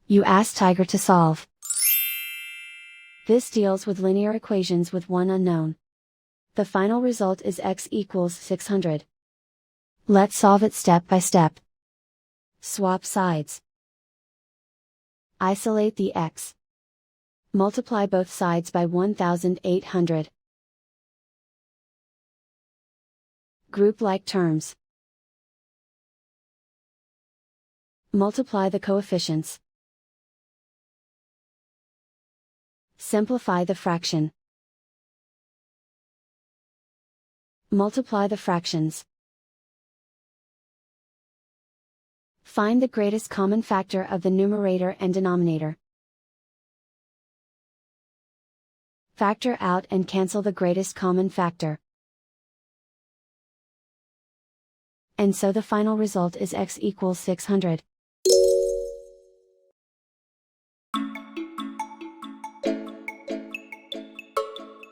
You ask Tiger to solve. This deals with linear equations with one unknown. The final result is x equals 600. Let's solve it step by step. Swap sides. Isolate the x. Multiply both sides by 1800. Group like terms. Multiply the coefficients. Simplify the fraction. Multiply the fractions. Find the greatest common factor of the numerator and denominator. Factor out and cancel the greatest common factor. And so the final result is x equals 600.